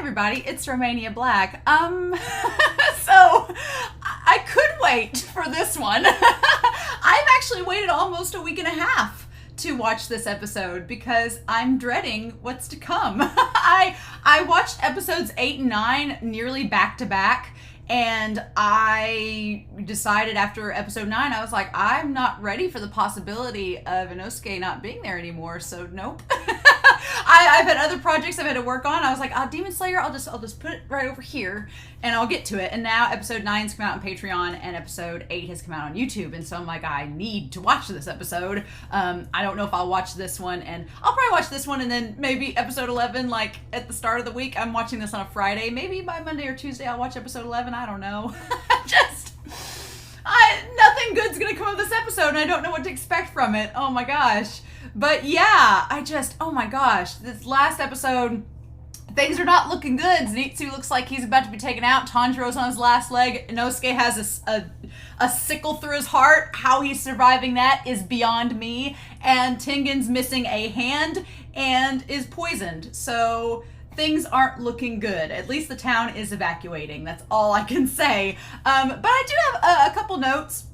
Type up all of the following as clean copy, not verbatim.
everybody, it's Romania Black. So I could wait for this one. I've actually waited almost a week and a half to watch this episode because I'm dreading what's to come. I watched episodes 8 and 9 nearly back to back, and I decided after episode 9, I was like, I'm not ready for the possibility of Inosuke not being there anymore, so nope. I've had other projects I've had to work on. I was like, Demon Slayer, I'll just put it right over here and I'll get to it. And now episode 9's come out on Patreon and episode 8 has come out on YouTube. And so I'm like, I need to watch this episode. I don't know if I'll watch this one, and I'll probably watch this one and then maybe episode 11, like at the start of the week. I'm watching this on a Friday. Maybe by Monday or Tuesday I'll watch episode 11. I don't know. Nothing good's gonna come of this episode, and I don't know what to expect from it. Oh my gosh. But yeah, oh my gosh, this last episode, things are not looking good. Zenitsu looks like he's about to be taken out. Tanjiro's on his last leg. Inosuke has a sickle through his heart. How he's surviving that is beyond me. And Tengen's missing a hand and is poisoned. So things aren't looking good. At least the town is evacuating. That's all I can say. But I do have a couple notes.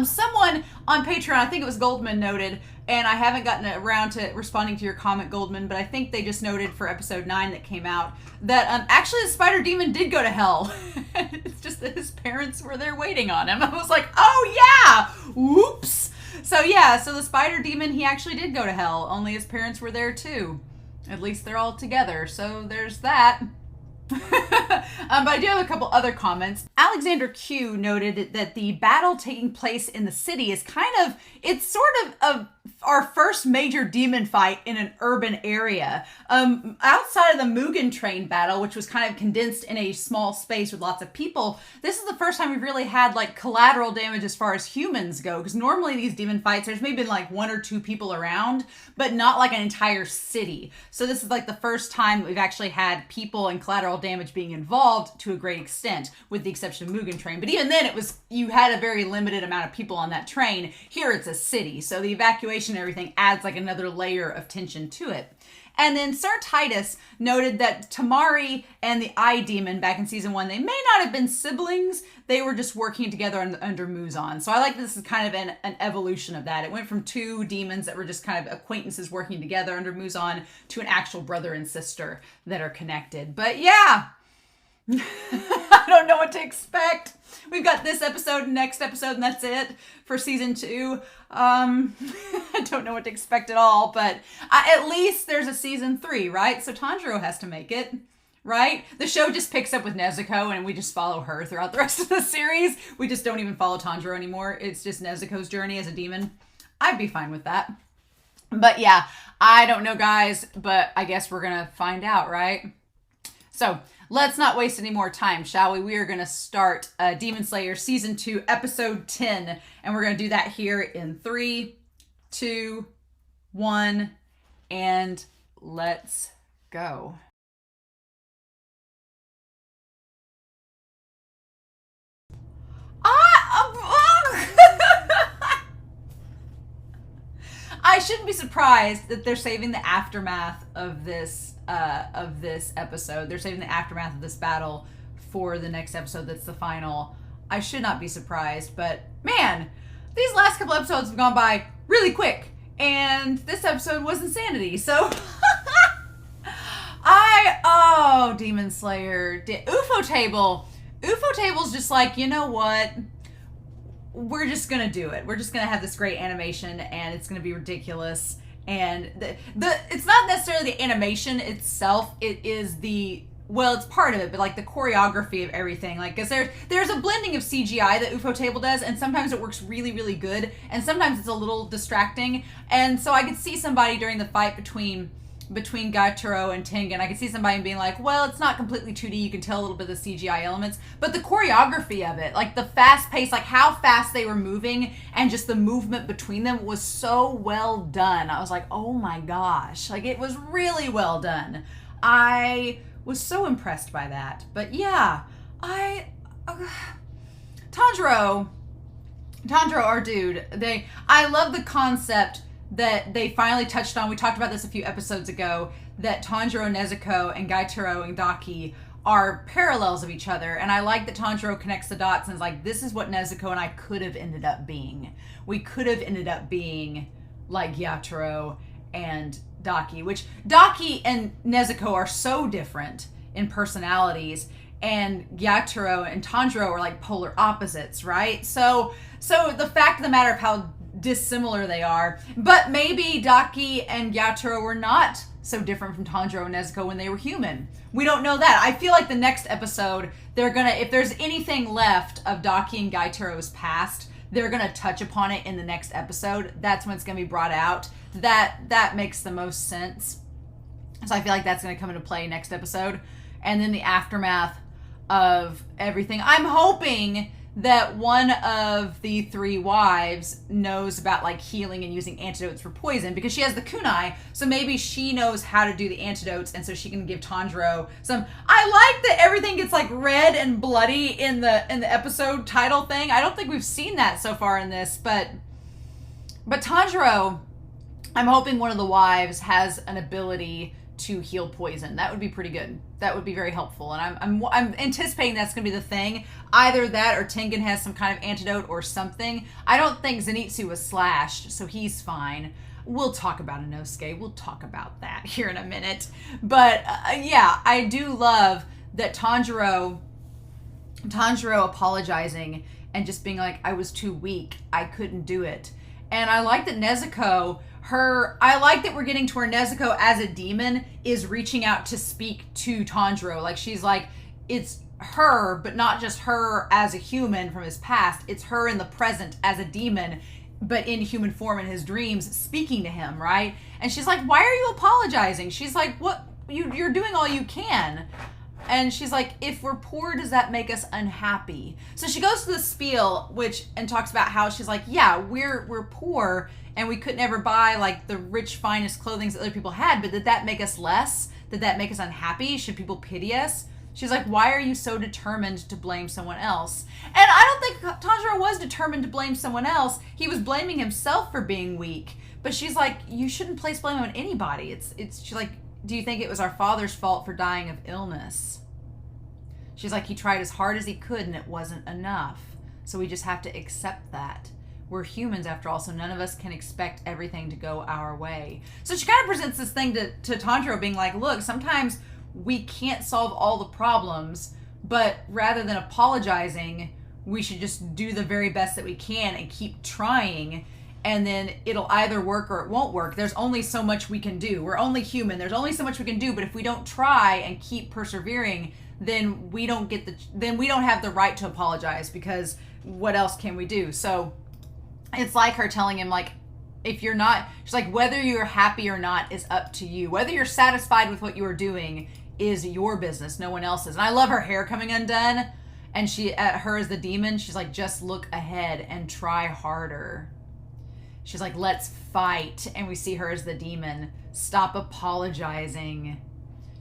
Someone on Patreon, I think it was Goldman, noted, and I haven't gotten around to responding to your comment, Goldman, but I think they just noted for episode 9 that came out that actually the spider demon did go to hell. It's just that his parents were there waiting on him. I was like, oh yeah, whoops. So yeah, so the spider demon, he actually did go to hell, only his parents were there too. At least they're all together, so there's that. But I do have a couple other comments. Alexander Q noted that the battle taking place in the city is it's sort of our first major demon fight in an urban area. Outside of the Mugen Train battle, which was kind of condensed in a small space with lots of people, this is the first time we've really had like collateral damage as far as humans go, because normally these demon fights, there's maybe been like 1 or 2 people around, but not like an entire city. So this is like the first time that we've actually had people and collateral damage being involved to a great extent, with the exception of Mugen Train. But even then, you had a very limited amount of people on that train. Here it's a city, so the evacuation and everything adds like another layer of tension to it. And then Sir Titus noted that Tamari and the Eye Demon back in season 1, they may not have been siblings, they were just working together under Muzan. So I like this is kind of an evolution of that. It went from 2 demons that were just kind of acquaintances working together under Muzan to an actual brother and sister that are connected. But yeah, I don't know what to expect. We've got this episode, next episode, and that's it for season 2. I don't know what to expect at all, but at least there's a season 3, right? So Tanjiro has to make it, right? The show just picks up with Nezuko, and we just follow her throughout the rest of the series. We just don't even follow Tanjiro anymore. It's just Nezuko's journey as a demon. I'd be fine with that. But yeah, I don't know, guys, but I guess we're gonna find out, right? So let's not waste any more time, shall we? We are going to start Demon Slayer Season 2, Episode 10. And we're going to do that here in 3, 2, 1, and let's go. I shouldn't be surprised that they're saving the aftermath of this episode. They're saving the aftermath of this battle for the next episode that's the final. I should not be surprised, but man, these last couple episodes have gone by really quick, and this episode was insanity. So Demon Slayer, Ufotable. Ufotable's just like, you know what? We're just gonna do it. We're just gonna have this great animation, and it's gonna be ridiculous. And it's not necessarily the animation itself. It is it's part of it, but like the choreography of everything. Like, because there's a blending of CGI that Ufotable does, and sometimes it works really, really good, and sometimes it's a little distracting. And so I could see somebody during the fight between Gyutaro and Tengen, I could see somebody being like, well, it's not completely 2D, you can tell a little bit of the CGI elements, but the choreography of it, like the fast pace, like how fast they were moving and just the movement between them was so well done. I was like, oh my gosh, like it was really well done. I was so impressed by that. But yeah, Tanjiro, our dude, I love the concept that they finally touched on. We talked about this a few episodes ago, that Tanjiro and Nezuko and Gyutaro and Daki are parallels of each other. And I like that Tanjiro connects the dots and is like, this is what Nezuko and I could have ended up being. We could have ended up being like Gyutaro and Daki, which Daki and Nezuko are so different in personalities, and Gyutaro and Tanjiro are like polar opposites, right? So the fact of the matter of how dissimilar they are, but maybe Daki and Gyutaro were not so different from Tanjiro and Nezuko when they were human. We don't know that. I feel like the next episode, they're gonna, if there's anything left of Daki and Gyutaro's past, they're gonna touch upon it in the next episode. That's when it's gonna be brought out. That makes the most sense. So I feel like that's gonna come into play next episode. And then the aftermath of everything. I'm hoping that one of the three wives knows about like healing and using antidotes for poison, because she has the kunai, so maybe she knows how to do the antidotes, and so she can give Tanjiro some. I like that everything gets like red and bloody in the episode title thing. I don't think we've seen that so far in this, but Tanjiro, I'm hoping one of the wives has an ability to heal poison. That would be pretty good. That would be very helpful. And I'm anticipating that's going to be the thing. Either that or Tengen has some kind of antidote or something. I don't think Zenitsu was slashed, so he's fine. We'll talk about Inosuke. We'll talk about that here in a minute. But yeah, I do love that Tanjiro apologizing and just being like, I was too weak. I couldn't do it. And I like that Nezuko, I like that we're getting to where Nezuko as a demon is reaching out to speak to Tanjiro. Like, she's like, it's her, but not just her as a human from his past. It's her in the present as a demon, but in human form in his dreams, speaking to him, right? And she's like, why are you apologizing? She's like, what? You're doing all you can. And she's like, if we're poor, does that make us unhappy? So she goes to the spiel, and talks about how she's like, yeah, we're poor, and we could never buy like the rich, finest clothing that other people had, but did that make us less? Did that make us unhappy? Should people pity us? She's like, why are you so determined to blame someone else? And I don't think Tanjiro was determined to blame someone else. He was blaming himself for being weak. But she's like, you shouldn't place blame on anybody. She's like, do you think it was our father's fault for dying of illness? She's like, he tried as hard as he could and it wasn't enough. So we just have to accept that. We're humans after all, so none of us can expect everything to go our way. So she kind of presents this thing to Tanjiro being like, look, sometimes we can't solve all the problems, but rather than apologizing, we should just do the very best that we can and keep trying, and then it'll either work or it won't work. There's only so much we can do. We're only human. There's only so much we can do, but if we don't try and keep persevering, then we don't have the right to apologize, because what else can we do? So it's like her telling him, like, if you're not, she's like, whether you're happy or not is up to you. Whether you're satisfied with what you are doing is your business, no one else's. And I love her hair coming undone, and her as the demon, she's like, just look ahead and try harder. She's like, let's fight. And we see her as the demon. Stop apologizing.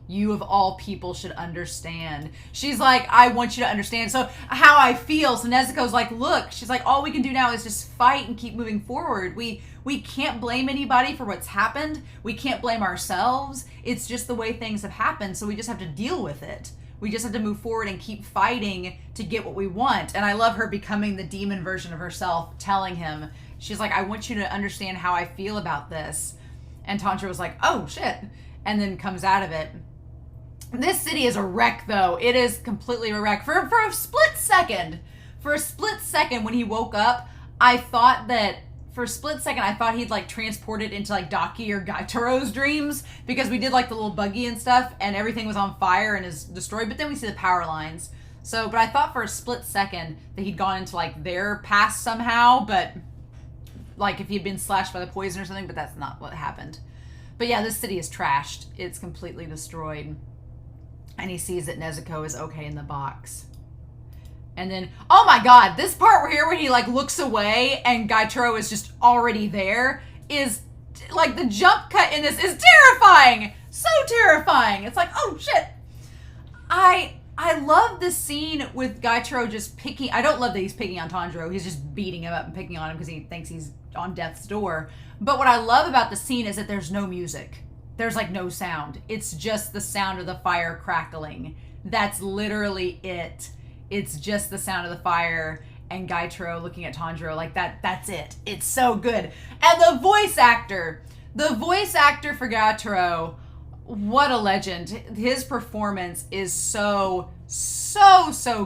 You of all people should understand. She's like, I want you to understand. So how I feel. So Nezuko's like, look, she's like, all we can do now is just fight and keep moving forward. We can't blame anybody for what's happened. We can't blame ourselves. It's just the way things have happened. So we just have to deal with it. We just have to move forward and keep fighting to get what we want. And I love her becoming the demon version of herself, telling him, she's like, I want you to understand how I feel about this. And Tanjiro was like, oh shit. And then comes out of it. This city is a wreck, though. It is completely a wreck. For a split second when he woke up, I thought he'd like transported into like Daki or Gyutaro's dreams, because we did like the little buggy and stuff and everything was on fire and is destroyed, but then we see the power lines. So, but I thought for a split second that he'd gone into like their past somehow, but like if he'd been slashed by the poison or something, but that's not what happened. But yeah, this city is trashed. It's completely destroyed. And he sees that Nezuko is okay in the box. And then, oh my god, this part here when he like looks away and Gyutaro is just already there is like, the jump cut in this is terrifying. So terrifying. It's like, oh shit. I love this scene with Gyutaro just picking. I don't love that he's picking on Tanjiro. He's just beating him up and picking on him because he thinks he's on death's door. But what I love about the scene is that there's no music. there's like no sound. It's just the sound of the fire crackling. That's literally it. It's just the sound of the fire and Gyutaro looking at Tanjiro like that's it. It's so good. And the voice actor for Gyutaro, what a legend. His performance is so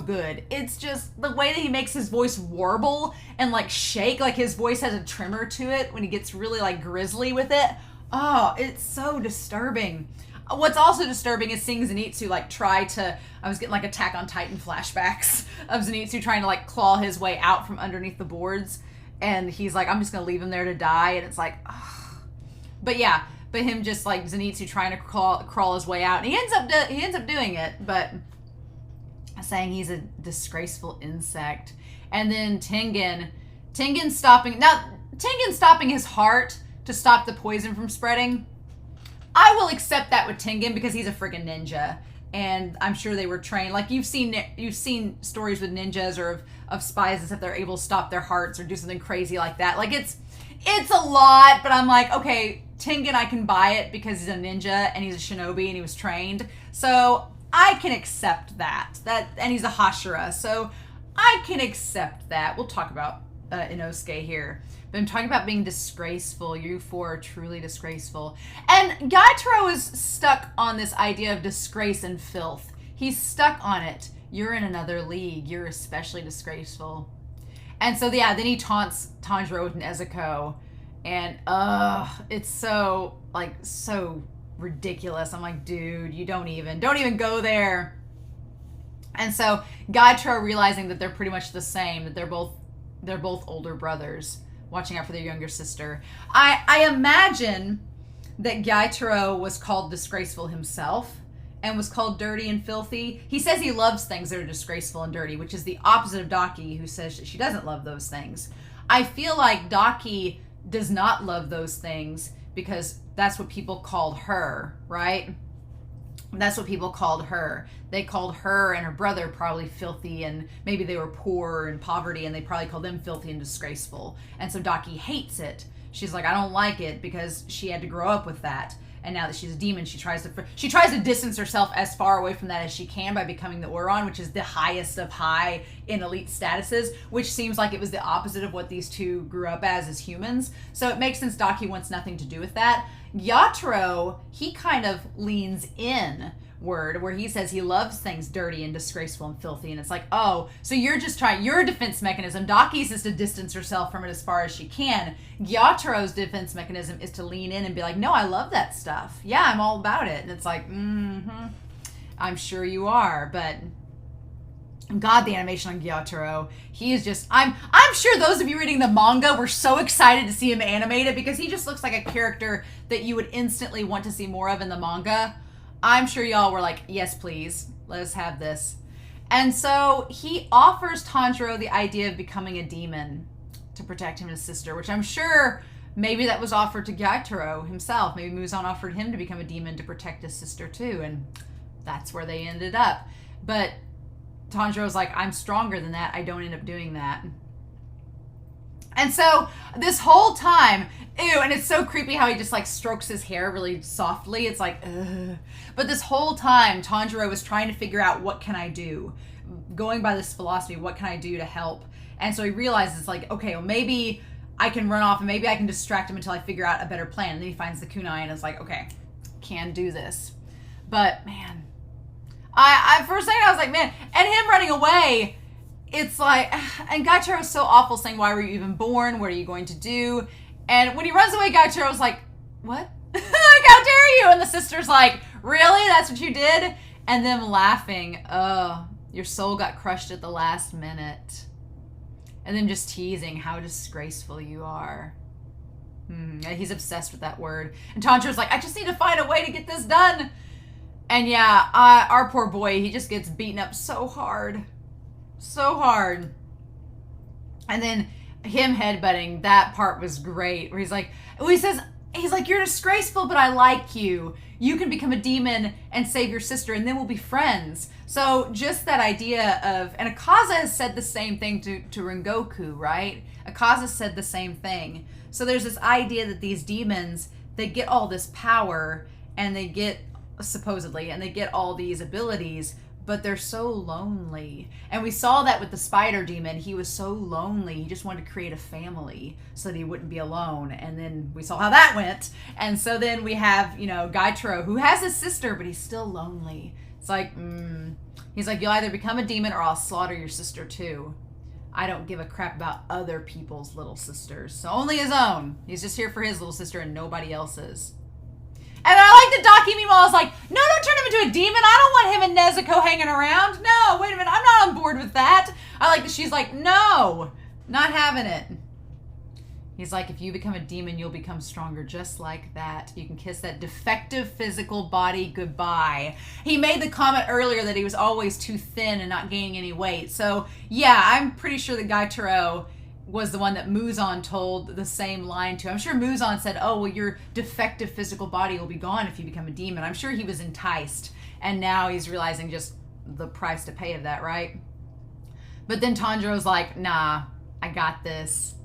good. It's just the way that he makes his voice warble and like shake, like his voice has a tremor to it when he gets really like grisly with it. Oh, it's so disturbing. What's also disturbing is seeing Zenitsu like I was getting like Attack on Titan flashbacks of Zenitsu trying to like claw his way out from underneath the boards, and he's like, I'm just gonna leave him there to die, and it's like, ugh. But him just like Zenitsu trying to crawl his way out, and he ends up doing it, but saying he's a disgraceful insect. And then Tengen stopping his heart to stop the poison from spreading. I will accept that with Tengen because he's a friggin' ninja, and I'm sure they were trained. Like you've seen stories with ninjas or of spies and stuff. They're able to stop their hearts or do something crazy like that. Like it's a lot, but I'm like, okay, Tengen, I can buy it because he's a ninja and he's a shinobi and he was trained, so I can accept that. And he's a Hashira, so I can accept that. We'll talk about Inosuke here. But I'm talking about being disgraceful. You four are truly disgraceful. And Gyutaro is stuck on this idea of disgrace and filth. He's stuck on it. You're in another league. You're especially disgraceful. And so, yeah, then he taunts Tanjiro with Nezuko. And, it's so ridiculous. I'm like, dude, you don't even go there. And so Gyutaro, realizing that they're pretty much the same, that they're both older brothers, watching out for their younger sister. I imagine that Gyutaro was called disgraceful himself and was called dirty and filthy. He says he loves things that are disgraceful and dirty, which is the opposite of Daki, who says she doesn't love those things. I feel like Daki does not love those things because that's what people called her, right? That's what people called her. They called her and her brother probably filthy, and maybe they were poor and poverty, and they probably called them filthy and disgraceful. And so Daki hates it. She's like, I don't like it because she had to grow up with that. And now that she's a demon, she tries to distance herself as far away from that as she can by becoming the Oron, which is the highest of high in elite statuses, which seems like it was the opposite of what these two grew up as humans. So it makes sense Daki wants nothing to do with that. Gyutaro, he kind of leans in where he says he loves things dirty and disgraceful and filthy, and it's like, oh, so you're just trying, your defense mechanism, Daki's is to distance herself from it as far as she can. Gyutaro's defense mechanism is to lean in and be like, no, I love that stuff. Yeah, I'm all about it. And it's like, I'm sure you are, but God, the animation on Gyutaro, he is just, I'm sure those of you reading the manga were so excited to see him animated because he just looks like a character that you would instantly want to see more of in the manga. I'm sure y'all were like, yes, please, let us have this. And so he offers Tanjiro the idea of becoming a demon to protect him and his sister, which I'm sure maybe that was offered to Gyutaro himself. Maybe Muzan offered him to become a demon to protect his sister too, and that's where they ended up. But Tanjiro's like, I'm stronger than that. I don't end up doing that. And so this whole time, ew, and it's so creepy how he just like strokes his hair really softly. It's like, ugh. But this whole time, Tanjiro was trying to figure out, what can I do? Going by this philosophy, what can I do to help? And so he realizes like, okay, well maybe I can run off and maybe I can distract him until I figure out a better plan. And then he finds the kunai and is like, okay, can do this. But man, I for a second I was like, man, and him running away, it's like, and Gyutaro was so awful, saying, why were you even born? What are you going to do? And when he runs away, Gyutaro was like, what? Like, how dare you? And the sister's like, really? That's what you did? And them laughing, oh, your soul got crushed at the last minute. And then just teasing how disgraceful you are. He's obsessed with that word. And Tanjiro's like, I just need to find a way to get this done. And yeah, our poor boy, he just gets beaten up so hard. So hard. And then him headbutting, that part was great, where he's like, you're disgraceful, but I like you. You can become a demon and save your sister, and then we'll be friends. So just that idea of, and Akaza has said the same thing to Rengoku, right? Akaza said the same thing. So there's this idea that these demons, they get all this power, and they get, supposedly, and they get all these abilities, but they're so lonely. And we saw that with the spider demon. He was so lonely. He just wanted to create a family so that he wouldn't be alone. And then we saw how that went. And so then we have, you know, Gyutaro, who has a sister, but he's still lonely. It's like, he's like, you'll either become a demon or I'll slaughter your sister too. I don't give a crap about other people's little sisters. So only his own. He's just here for his little sister and nobody else's. And I like the Daki meanwhile is like, no, don't turn him into a demon. I don't want him and Nezuko hanging around. No, wait a minute. I'm not on board with that. I like that she's like, no, not having it. He's like, if you become a demon, you'll become stronger just like that. You can kiss that defective physical body goodbye. He made the comment earlier that he was always too thin and not gaining any weight. So yeah, I'm pretty sure that Gyutaro was the one that Muzan told the same line to. I'm sure Muzan said, oh, well, your defective physical body will be gone if you become a demon. I'm sure he was enticed. And now he's realizing just the price to pay of that, right? But then Tanjiro's like, nah, I got this.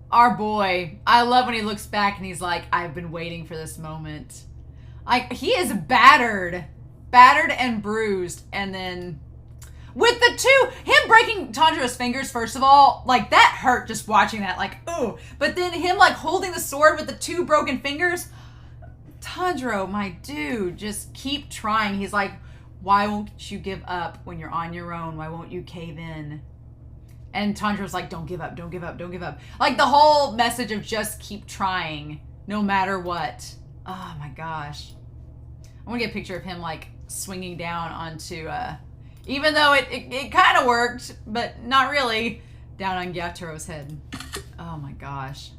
Our boy, I love when he looks back and he's like, I've been waiting for this moment. Like, he is battered and bruised. And then with the two, him breaking Tanjiro's fingers, first of all, like, that hurt just watching that, like, ooh. But then him, like, holding the sword with the two broken fingers. Tanjiro, my dude, just keep trying. He's like, why won't you give up when you're on your own? Why won't you cave in? And Tanjiro's like, don't give up, don't give up, don't give up. Like, the whole message of just keep trying, no matter what. Oh, my gosh. I want to get a picture of him, like, swinging down onto, even though it kind of worked, but not really, down on Gyutaro's head. Oh my gosh.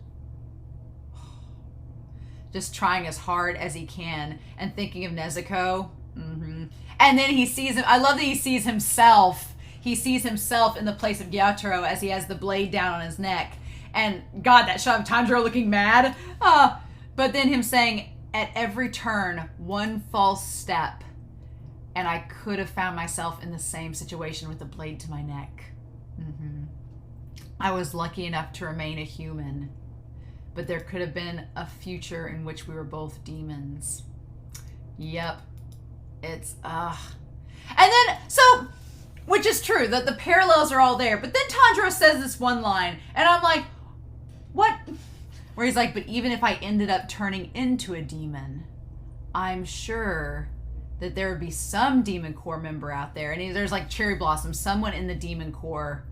Just trying as hard as he can and thinking of Nezuko. And then he sees him. I love that he sees himself. He sees himself in the place of Gyutaro as he has the blade down on his neck. And God, that shot of Tanjiro looking mad. But then him saying, at every turn, one false step, and I could have found myself in the same situation with the blade to my neck. I was lucky enough to remain a human, but there could have been a future in which we were both demons. Yep. It's, And then, so, which is true, that the parallels are all there, but then Tanjiro says this one line, and I'm like, what? Where he's like, but even if I ended up turning into a demon, I'm sure that there would be some Demon Corps member out there, and there's like Cherry Blossom, someone in the Demon Corps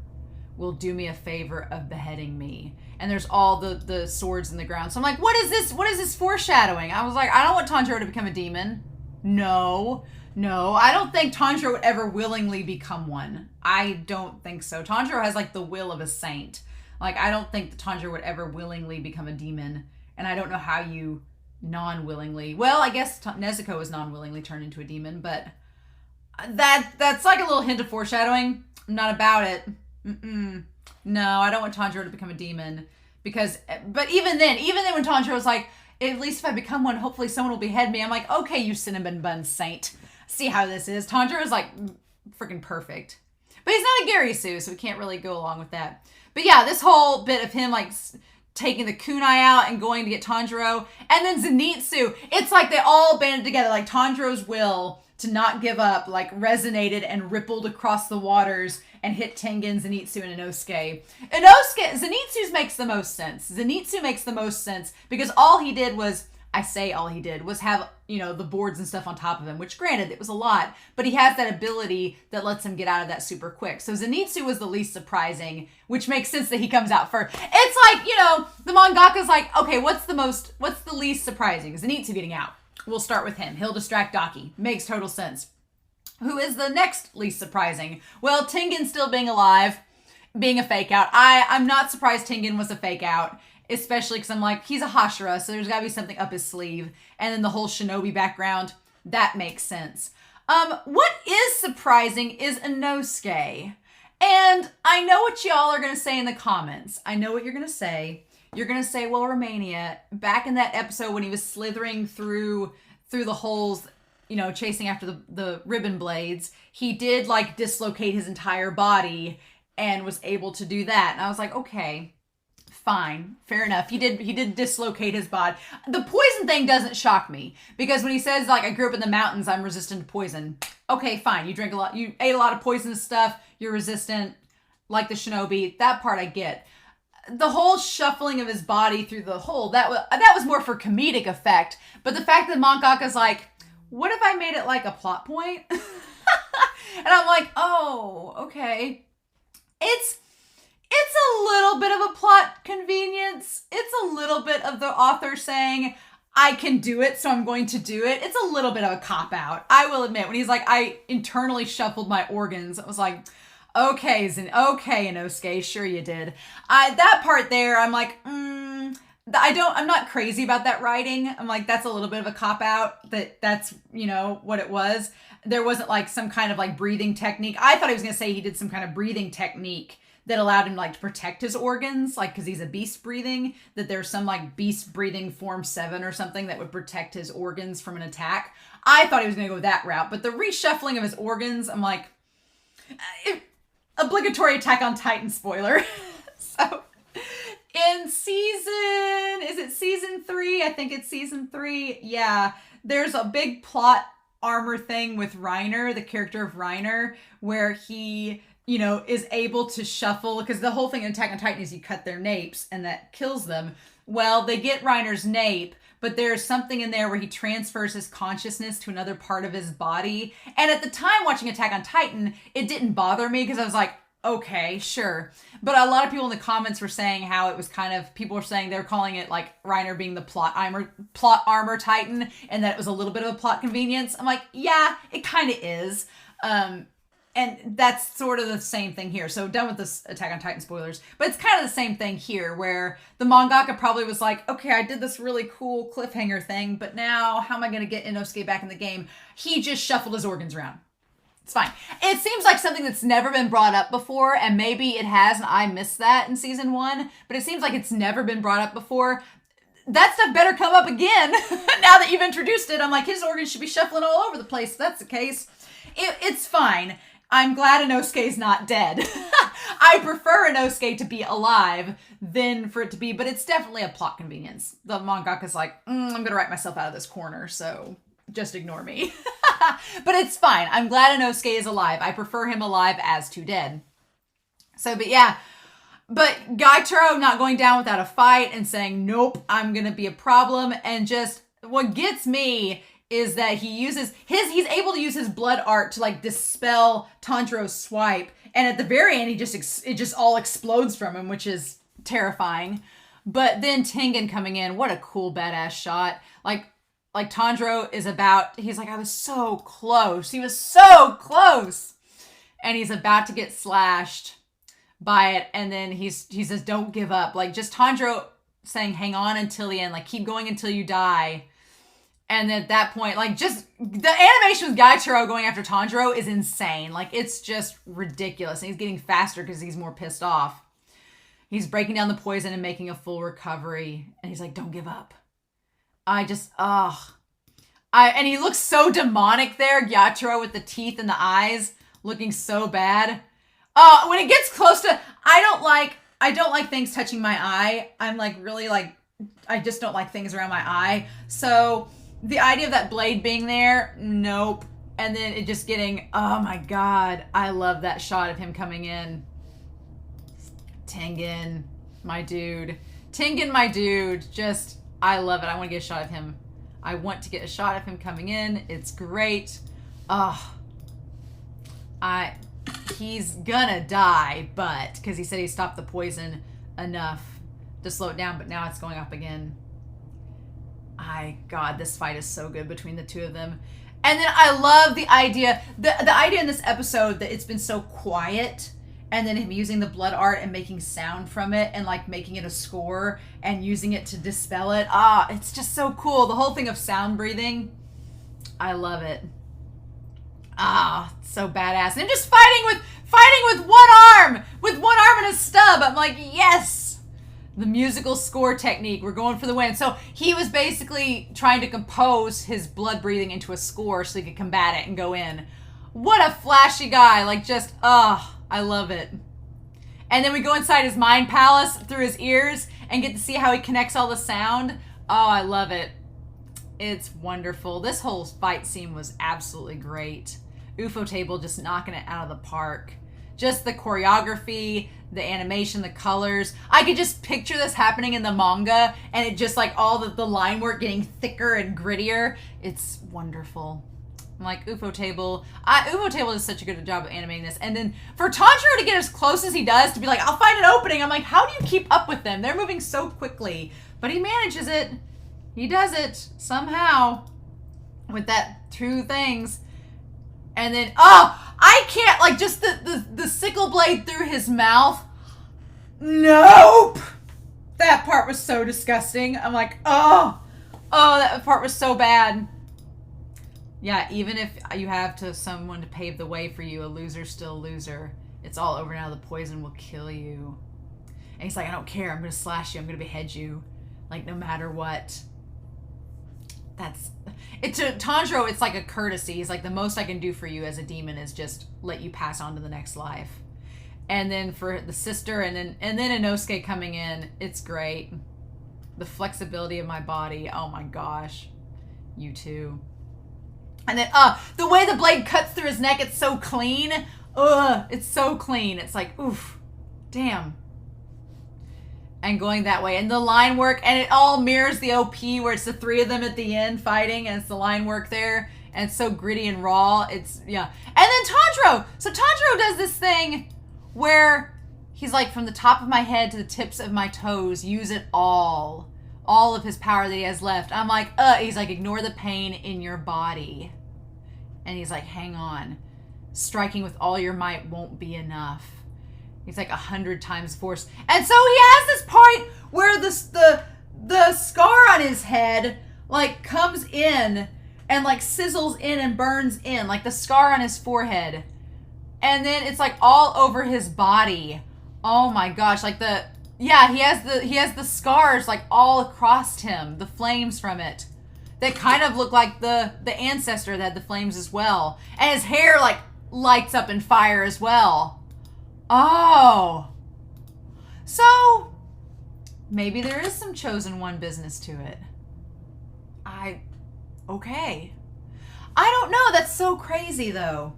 will do me a favor of beheading me. And there's all the swords in the ground. So I'm like, what is this? What is this foreshadowing? I was like, I don't want Tanjiro to become a demon. No, I don't think Tanjiro would ever willingly become one. I don't think so. Tanjiro has like the will of a saint. Like, I don't think that Tanjiro would ever willingly become a demon. And I don't know how you non-willingly, well, I guess Nezuko was non-willingly turned into a demon, but that's like a little hint of foreshadowing. I'm not about it. No, I don't want Tanjiro to become a demon, because, but even then when Tanjiro was like, at least if I become one, hopefully someone will behead me, I'm like, okay, you cinnamon bun saint, see how this is. Tanjiro is like freaking perfect, but he's not a Gary Sue, so we can't really go along with that. But yeah, this whole bit of him like taking the kunai out and going to get Tanjiro, and then Zenitsu, it's like they all banded together, like Tanjiro's will to not give up like resonated and rippled across the waters and hit Tengen, Zenitsu, and Inosuke. Zenitsu's makes the most sense. Zenitsu makes the most sense because all he did was have, you know, the boards and stuff on top of him, which granted, it was a lot, but he has that ability that lets him get out of that super quick. So Zenitsu was the least surprising, which makes sense that he comes out first. It's like, you know, the mangaka's like, okay, what's the least surprising? Zenitsu getting out. We'll start with him. He'll distract Daki. Makes total sense. Who is the next least surprising? Well, Tengen still being alive, being a fake out. I'm not surprised Tengen was a fake out, especially because I'm like, he's a Hashira, so there's got to be something up his sleeve. And then the whole shinobi background, that makes sense. What is surprising is Inosuke. And I know what y'all are going to say in the comments. I know what you're going to say. You're going to say, well, Romania, back in that episode when he was slithering through the holes, you know, chasing after the ribbon blades, he did like dislocate his entire body and was able to do that. And I was like, okay, fine, fair enough. He did dislocate his bod. The poison thing doesn't shock me, because when he says, like, I grew up in the mountains, I'm resistant to poison. Okay, fine. You ate a lot of poisonous stuff. You're resistant, like the shinobi. That part I get. The whole shuffling of his body through the hole, that was more for comedic effect. But the fact that mangaka's like, what if I made it like a plot point? And I'm like, oh, okay. It's a little bit of a plot convenience. It's a little bit of the author saying, I can do it, so I'm going to do it. It's a little bit of a cop-out. I will admit, when he's like, I internally shuffled my organs, I was like, okay, Inosuke, sure you did. That part there, I'm like, I'm not crazy about that writing. I'm like, that's a little bit of a cop-out, that's, what it was. There wasn't like some kind of like breathing technique. I thought he was going to say he did some kind of breathing technique that allowed him like to protect his organs, like, because he's a beast breathing, that there's some like beast breathing form 7 or something that would protect his organs from an attack. I thought he was going to go that route, but the reshuffling of his organs, I'm like, obligatory Attack on Titan spoiler. So in season 3? I think it's season 3. Yeah, there's a big plot armor thing with Reiner, the character of Reiner, where he, is able to shuffle, because the whole thing in Attack on Titan is you cut their napes and that kills them. Well, they get Reiner's nape, but there's something in there where he transfers his consciousness to another part of his body. And at the time watching Attack on Titan, it didn't bother me, because I was like, okay, sure. But a lot of people in the comments were saying how it was kind of, people were saying they're calling it like Reiner being the plot armor Titan, and that it was a little bit of a plot convenience. I'm like, yeah, it kind of is. And that's sort of the same thing here. So done with this Attack on Titan spoilers. But it's kind of the same thing here, where the mangaka probably was like, okay, I did this really cool cliffhanger thing, but now how am I going to get Inosuke back in the game? He just shuffled his organs around. It's fine. It seems like something that's never been brought up before, and maybe it has, and I missed that in season 1, but it seems like it's never been brought up before. That stuff better come up again now that you've introduced it. I'm like, his organs should be shuffling all over the place if that's the case. It's fine. I'm glad Inosuke's not dead. I prefer Inosuke to be alive than for it to be, but it's definitely a plot convenience. The mangaka's like, I'm going to write myself out of this corner, so just ignore me. But it's fine. I'm glad Inosuke is alive. I prefer him alive as to dead. So, but yeah. But Gyutaro not going down without a fight and saying, nope, I'm going to be a problem. And just what gets me is that he's able to use his blood art to like dispel Tanjiro's swipe. And at the very end, it just all explodes from him, which is terrifying. But then Tengen coming in, what a cool badass shot. Like Tanjiro he's like, I was so close. He was so close. And he's about to get slashed by it. And then he says, don't give up. Like, just Tanjiro saying, hang on until the end. Like, keep going until you die. And then at that point, like, just the animation with Gyutaro going after Tanjiro is insane. Like, it's just ridiculous. And he's getting faster because he's more pissed off. He's breaking down the poison and making a full recovery. And he's like, don't give up. And he looks so demonic there, Gyutaro, with the teeth and the eyes looking so bad. When it gets close to, I don't like things touching my eye. I'm like, really, like, I just don't like things around my eye. So the idea of that blade being there, nope. And then it just getting, oh my God, I love that shot of him coming in. Tengen, my dude, just, I love it. I want to get a shot of him. I want to get a shot of him coming in. It's great. He's gonna die, but, because he said he stopped the poison enough to slow it down, but now it's going up again. God, this fight is so good between the two of them. And then I love the idea, the idea in this episode that it's been so quiet, and then him using the blood art and making sound from it and like making it a score and using it to dispel it. It's just so cool. The whole thing of sound breathing. I love it. So badass. And just fighting with one arm and a stub. I'm like, yes. The musical score technique. We're going for the win. So he was basically trying to compose his blood breathing into a score so he could combat it and go in. What a flashy guy. Like, just, I love it. And then we go inside his mind palace through his ears, and get to see how he connects all the sound. Oh, I love it. It's wonderful. This whole fight scene was absolutely great. Ufotable just knocking it out of the park. Just the choreography, the animation, the colors. I could just picture this happening in the manga, and it just like all the line work getting thicker and grittier. It's wonderful. I'm like, Ufotable. Ufotable does such a good job of animating this. And then for Tanjiro to get as close as he does, to be like, I'll find an opening. I'm like, how do you keep up with them? They're moving so quickly. But he manages it. He does it somehow with that two things. And then, I can't, like, just the sickle blade through his mouth. Nope. That part was so disgusting. I'm like, oh, that part was so bad. Yeah, even if you have someone to pave the way for you, a loser's still a loser. It's all over now. The poison will kill you. And he's like, I don't care. I'm going to slash you. I'm going to behead you. Like, no matter what. To Tanjiro, it's like a courtesy. He's like, the most I can do for you as a demon is just let you pass on to the next life. And then for the sister, and then Inosuke coming in, it's great. The flexibility of my body, oh my gosh. You too. And then, the way the blade cuts through his neck, it's so clean. It's so clean. It's like, oof, damn. And going that way, and the line work, and it all mirrors the OP where it's the three of them at the end fighting, and it's the line work there, and it's so gritty and raw. It's, yeah. And then Tanjiro. So Tanjiro does this thing where he's like, from the top of my head to the tips of my toes, use it all of his power that he has left. I'm like, he's like, ignore the pain in your body. And he's like, hang on. Striking with all your might won't be enough. He's like 100 times force. And so he has this part where the scar on his head like comes in and like sizzles in and burns in, like the scar on his forehead. And then it's like all over his body. Oh my gosh, like he has the scars like all across him, the flames from it. That kind of look like the ancestor that had the flames as well. And his hair like lights up in fire as well. Oh. So, maybe there is some chosen one business to it. Okay. I don't know. That's so crazy, though.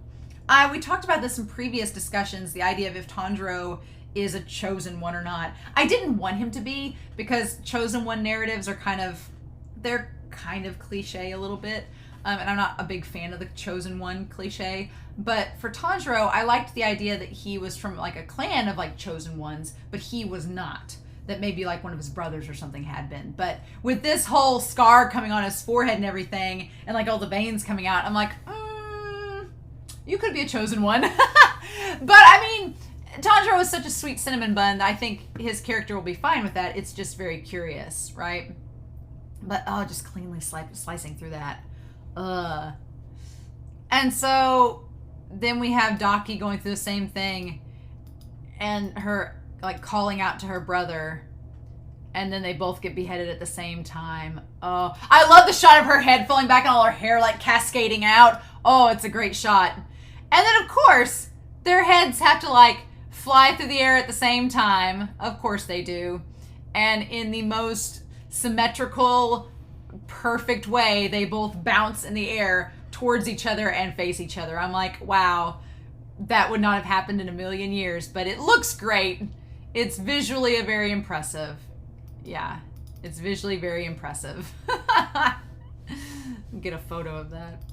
We talked about this in previous discussions, the idea of if Tanjiro is a chosen one or not. I didn't want him to be, because chosen one narratives are they're kind of cliche a little bit. And I'm not a big fan of the chosen one cliche. But for Tanjiro, I liked the idea that he was from like a clan of like chosen ones, but he was not. That maybe like one of his brothers or something had been. But with this whole scar coming on his forehead and everything, and like all the veins coming out, I'm like, you could be a chosen one. But I mean, Tanjiro is such a sweet cinnamon bun that I think his character will be fine with that. It's just very curious, right? But just cleanly slicing through that. And so then we have Daki going through the same thing, and her like calling out to her brother, and then they both get beheaded at the same time. Oh, I love the shot of her head falling back and all her hair like cascading out. Oh, it's a great shot. And then of course their heads have to like fly through the air at the same time. Of course they do. And in the most symmetrical, perfect way, they both bounce in the air towards each other and face each other. I'm like, wow, that would not have happened in a million years, but it looks great. It's visually very impressive. Yeah, it's visually very impressive. Get a photo of that.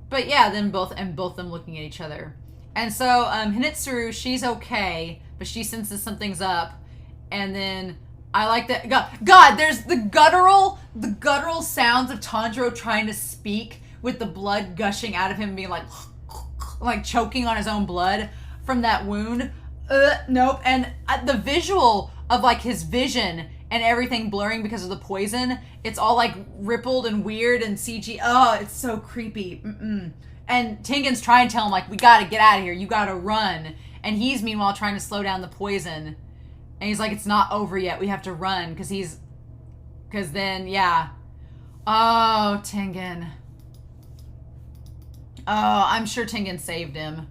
But yeah, then both them looking at each other. And so Hinitsuru, she's okay, but she senses something's up. And then I like that. God, there's the guttural sounds of Tanjiro trying to speak with the blood gushing out of him, being like choking on his own blood from that wound. Nope. And the visual of like his vision and everything blurring because of the poison, it's all like rippled and weird and CG. Oh, it's so creepy. And Tengen's trying to tell him like, we gotta get out of here. You gotta run. And he's meanwhile trying to slow down the poison. And he's like, it's not over yet. We have to run because then, yeah. Oh, Tengen. Oh, I'm sure Tengen saved him.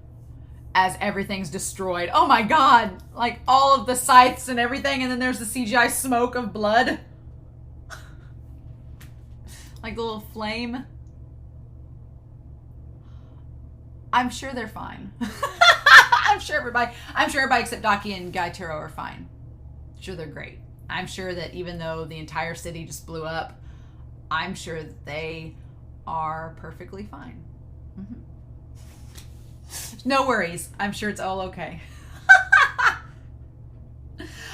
as everything's destroyed. Oh my god! Like, all of the scythes and everything, and then there's the CGI smoke of blood. Like the little flame. I'm sure they're fine. I'm sure everybody except Daki and Gyutaro are fine. I'm sure they're great. I'm sure that even though the entire city just blew up, I'm sure that they are perfectly fine. Mm-hmm. No worries. I'm sure it's all okay.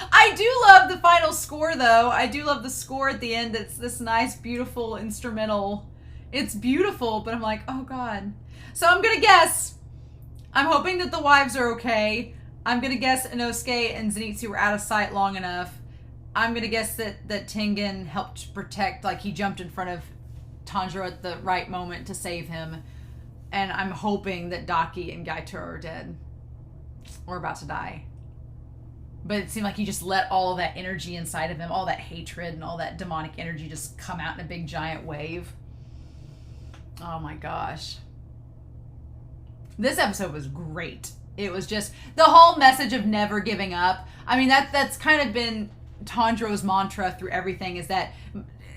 I do love the final score, though. I do love the score at the end. It's this nice, beautiful instrumental. It's beautiful, but I'm like, oh, God. So I'm going to guess. I'm hoping that the wives are okay. I'm going to guess Inosuke and Zenitsu were out of sight long enough. I'm going to guess that Tengen helped protect, like he jumped in front of Tanjiro at the right moment to save him. And I'm hoping that Daki and Gyutaro are dead. Or about to die. But it seemed like he just let all of that energy inside of him, all that hatred and all that demonic energy just come out in a big giant wave. Oh my gosh. This episode was great. It was just the whole message of never giving up. I mean, that's kind of been Tanjiro's mantra through everything, is that,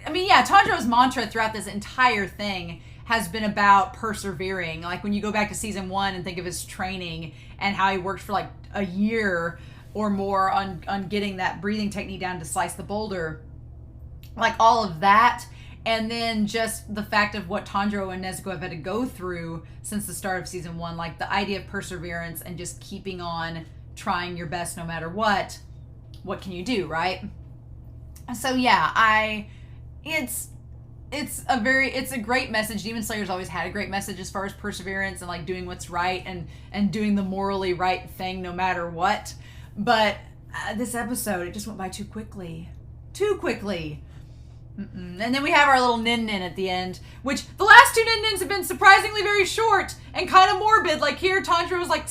I mean, yeah, Tanjiro's mantra throughout this entire thing has been about persevering. Like when you go back to season 1 and think of his training and how he worked for like a year or more on getting that breathing technique down to slice the boulder. Like all of that. And then just the fact of what Tanjiro and Nezuko have had to go through since the start of season 1. Like the idea of perseverance and just keeping on trying your best no matter what. What can you do, right? So yeah, it's a great message. Demon Slayer's always had a great message as far as perseverance and like doing what's right and doing the morally right thing no matter what. But this episode, it just went by too quickly. Too quickly. And then we have our little nin-nin at the end, which the last 2 nin-nins have been surprisingly very short and kind of morbid. Like here, Tanjiro was like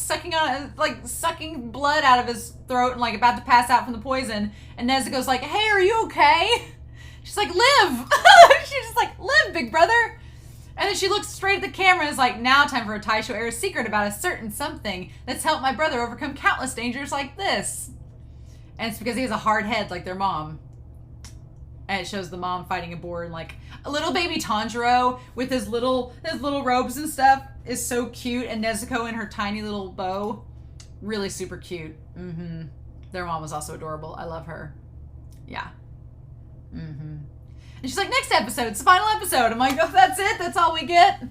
sucking blood out of his throat and like about to pass out from the poison. And Nezuko's like, hey, are you okay? She's like, live! She's just like, live, big brother! And then she looks straight at the camera and is like, now time for a Taisho era secret about a certain something that's helped my brother overcome countless dangers like this. And it's because he has a hard head like their mom. And it shows the mom fighting a boar, and like a little baby Tanjiro with his little robes and stuff is so cute, and Nezuko in her tiny little bow, really super cute. Their mom was also adorable. I love her. Yeah. And she's like, next episode, it's the final episode. I'm like, oh, that's it? That's all we get?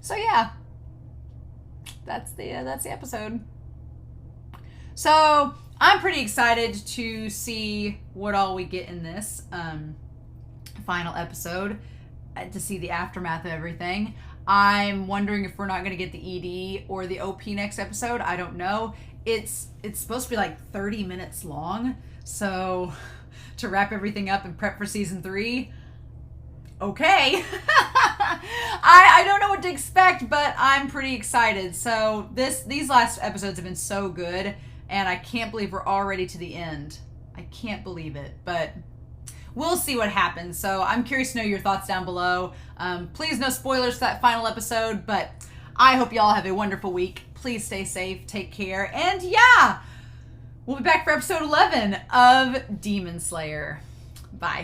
So yeah. That's the episode. So I'm pretty excited to see what all we get in this final episode, to see the aftermath of everything. I'm wondering if we're not going to get the ED or the OP next episode. I don't know. It's supposed to be like 30 minutes long. So to wrap everything up and prep for season 3, okay. I don't know what to expect, but I'm pretty excited. So these last episodes have been so good, and I can't believe we're already to the end. I can't believe it, but we'll see what happens. So I'm curious to know your thoughts down below. Please no spoilers for that final episode, but I hope y'all have a wonderful week. Please stay safe, take care, and yeah, we'll be back for episode 11 of Demon Slayer. Bye.